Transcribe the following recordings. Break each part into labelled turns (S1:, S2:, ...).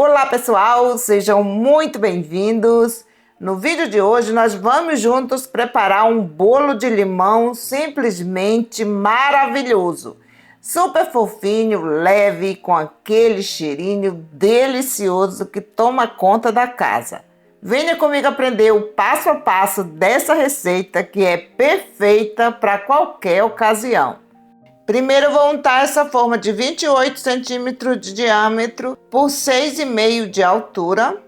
S1: Olá pessoal, sejam muito bem-vindos. No vídeo de hoje nós vamos juntos preparar um bolo de limão simplesmente maravilhoso. Super fofinho, leve, com aquele cheirinho delicioso que toma conta da casa. Venha comigo aprender o passo a passo dessa receita que é perfeita para qualquer ocasião. Primeiro eu vou untar essa forma de 28 centímetros de diâmetro por 6,5 de altura.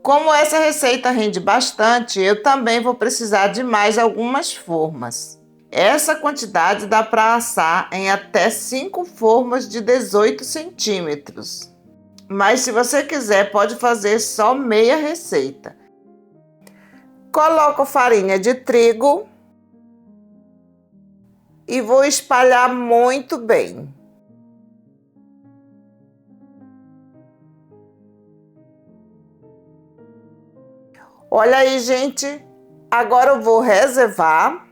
S1: Como essa receita rende bastante, eu também vou precisar de mais algumas formas. Essa quantidade dá para assar em até 5 formas de 18 centímetros. Mas se você quiser, pode fazer só meia receita. Coloco farinha de trigo e vou espalhar muito bem. Olha aí, gente. Agora eu vou reservar.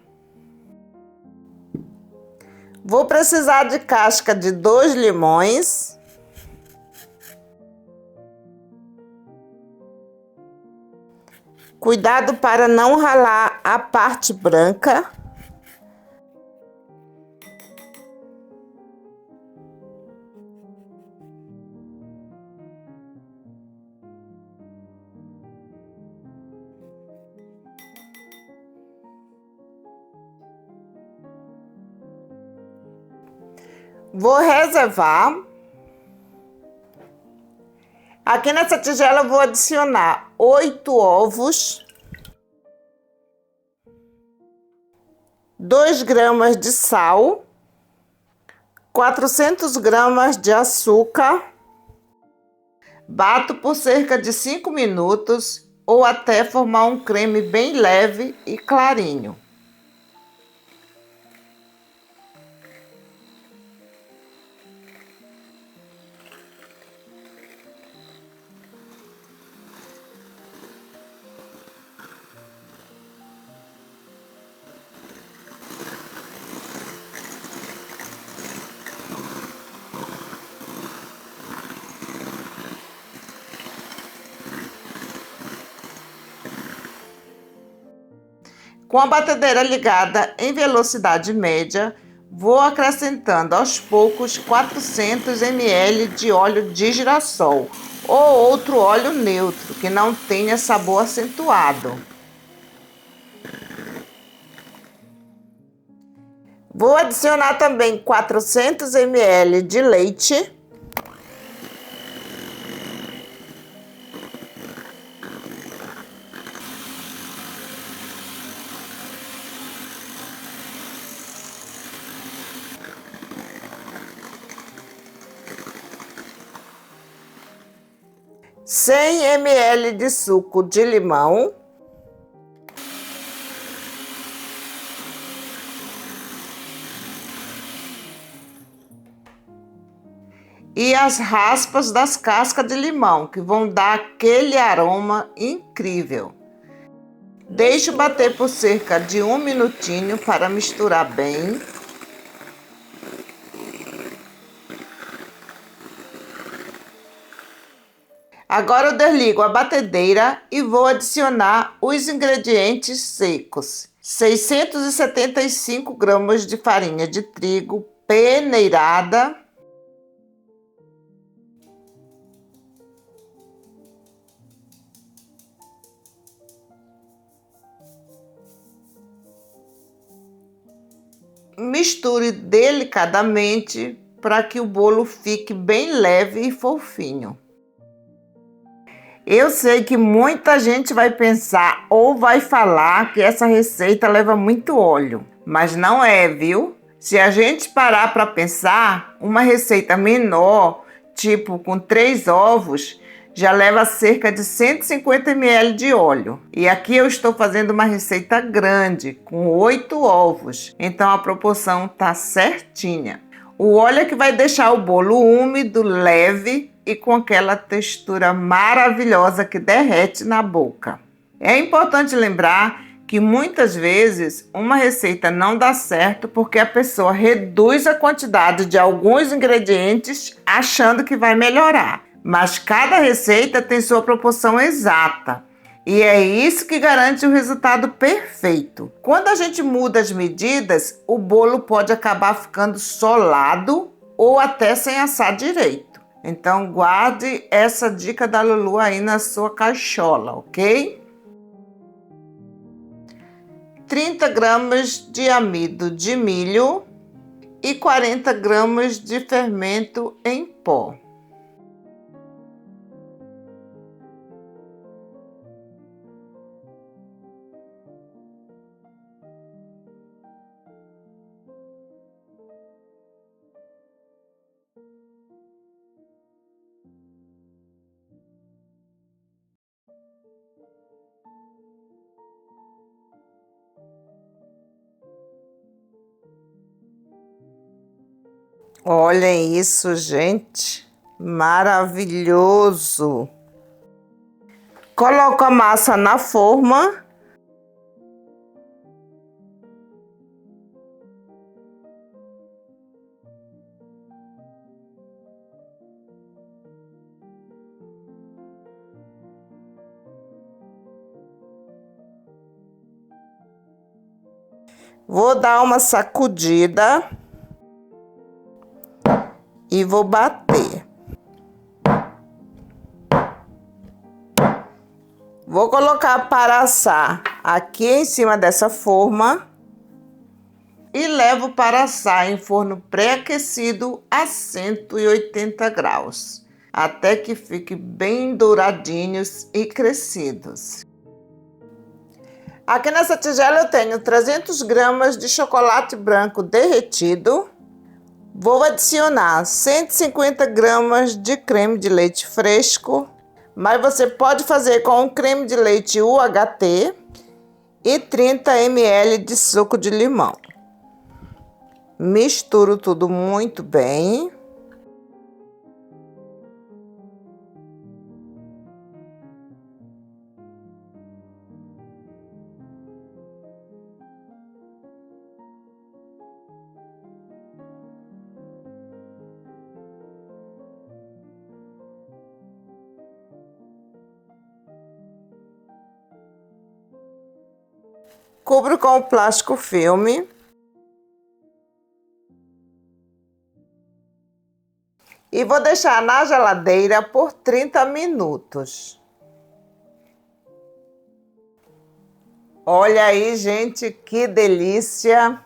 S1: Vou precisar de casca de 2 limões. Cuidado para não ralar a parte branca. Vou reservar. Aqui nessa tigela eu vou adicionar 8 ovos, 2 gramas de sal, 400 gramas de açúcar. Bato por cerca de 5 minutos ou até formar um creme bem leve e clarinho. Com a batedeira ligada em velocidade média, vou acrescentando aos poucos 400 ml de óleo de girassol ou outro óleo neutro que não tenha sabor acentuado. Vou adicionar também 400 ml de leite. Cem ml de suco de limão. E as raspas das cascas de limão, que vão dar aquele aroma incrível. Deixo bater por cerca de 1 minutinho para misturar bem. Agora eu desligo a batedeira e vou adicionar os ingredientes secos. 675 gramas de farinha de trigo peneirada. Misture delicadamente para que o bolo fique bem leve e fofinho. Eu sei que muita gente vai pensar ou vai falar que essa receita leva muito óleo, mas não é, viu? Se a gente parar para pensar, uma receita menor, tipo com 3 ovos, já leva cerca de 150 ml de óleo. E aqui eu estou fazendo uma receita grande, com 8 ovos, então a proporção tá certinha. O óleo é que vai deixar o bolo úmido, leve e com aquela textura maravilhosa que derrete na boca. É importante lembrar que muitas vezes uma receita não dá certo porque a pessoa reduz a quantidade de alguns ingredientes achando que vai melhorar. mas cada receita tem sua proporção exata. E é isso que garante o resultado perfeito. Quando a gente muda as medidas, o bolo pode acabar ficando solado ou até sem assar direito. Então guarde essa dica da Lulu aí na sua caixola, ok? 30 gramas de amido de milho e 40 gramas de fermento em pó. Olhem isso, gente, maravilhoso! Coloco a massa na forma. Vou dar uma sacudida e vou bater. Vou colocar para assar aqui em cima dessa forma e levo para assar em forno pré-aquecido a 180 graus, até que fique bem douradinhos e crescidos. Aqui nessa tigela eu tenho 300 gramas de chocolate branco derretido. Vou adicionar 150 gramas de creme de leite fresco, mas você pode fazer com creme de leite UHT e 30 ml de suco de limão. Misturo tudo muito bem. Cubro com o plástico filme. E vou deixar na geladeira por 30 minutos. Olha aí, gente, que delícia!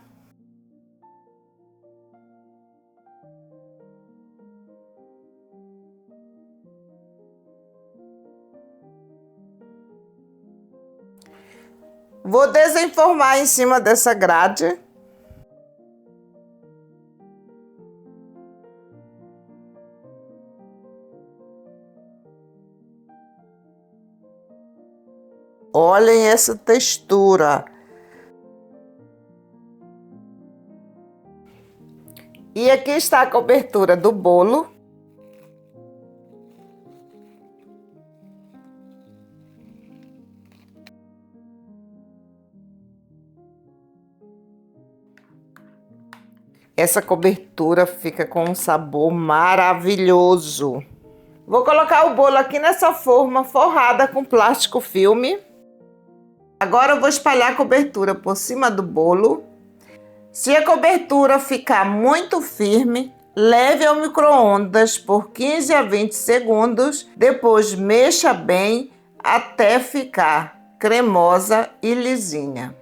S1: Vou desenformar em cima dessa grade. Olhem essa textura. E aqui está a cobertura do bolo. Essa cobertura fica com um sabor maravilhoso. Vou colocar o bolo aqui nessa forma forrada com plástico filme. Agora eu vou espalhar a cobertura por cima do bolo. Se a cobertura ficar muito firme, leve ao micro-ondas por 15 a 20 segundos. Depois mexa bem até ficar cremosa e lisinha.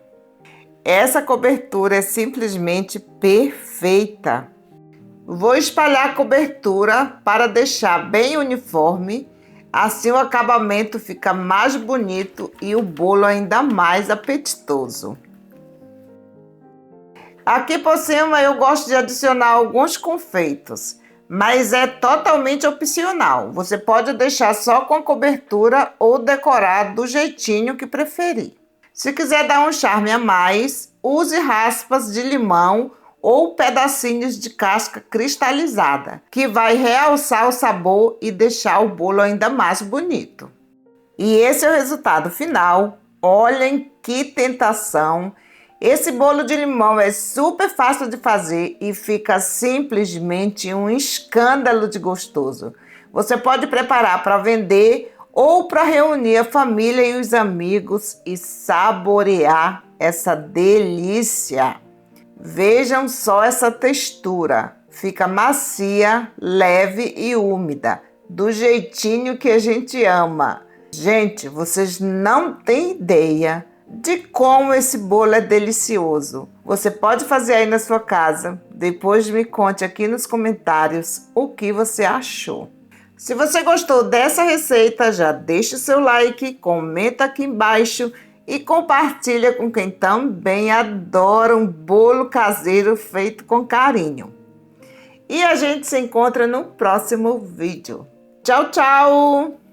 S1: Essa cobertura é simplesmente perfeita. Vou espalhar a cobertura para deixar bem uniforme. Assim o acabamento fica mais bonito e o bolo ainda mais apetitoso. Aqui por cima eu gosto de adicionar alguns confeitos, mas é totalmente opcional. Você pode deixar só com a cobertura ou decorar do jeitinho que preferir. Se quiser dar um charme a mais, use raspas de limão ou pedacinhos de casca cristalizada, que vai realçar o sabor e deixar o bolo ainda mais bonito. E esse é o resultado final. Olhem que tentação! Esse bolo de limão é super fácil de fazer e fica simplesmente um escândalo de gostoso. Você pode preparar para vender ou para reunir a família e os amigos e saborear essa delícia. Vejam só essa textura. Fica macia, leve e úmida, do jeitinho que a gente ama. Gente, vocês não têm ideia de como esse bolo é delicioso. Você pode fazer aí na sua casa. Depois me conte aqui nos comentários o que você achou. Se você gostou dessa receita, já deixa o seu like, comenta aqui embaixo e compartilha com quem também adora um bolo caseiro feito com carinho. E a gente se encontra no próximo vídeo. Tchau, tchau!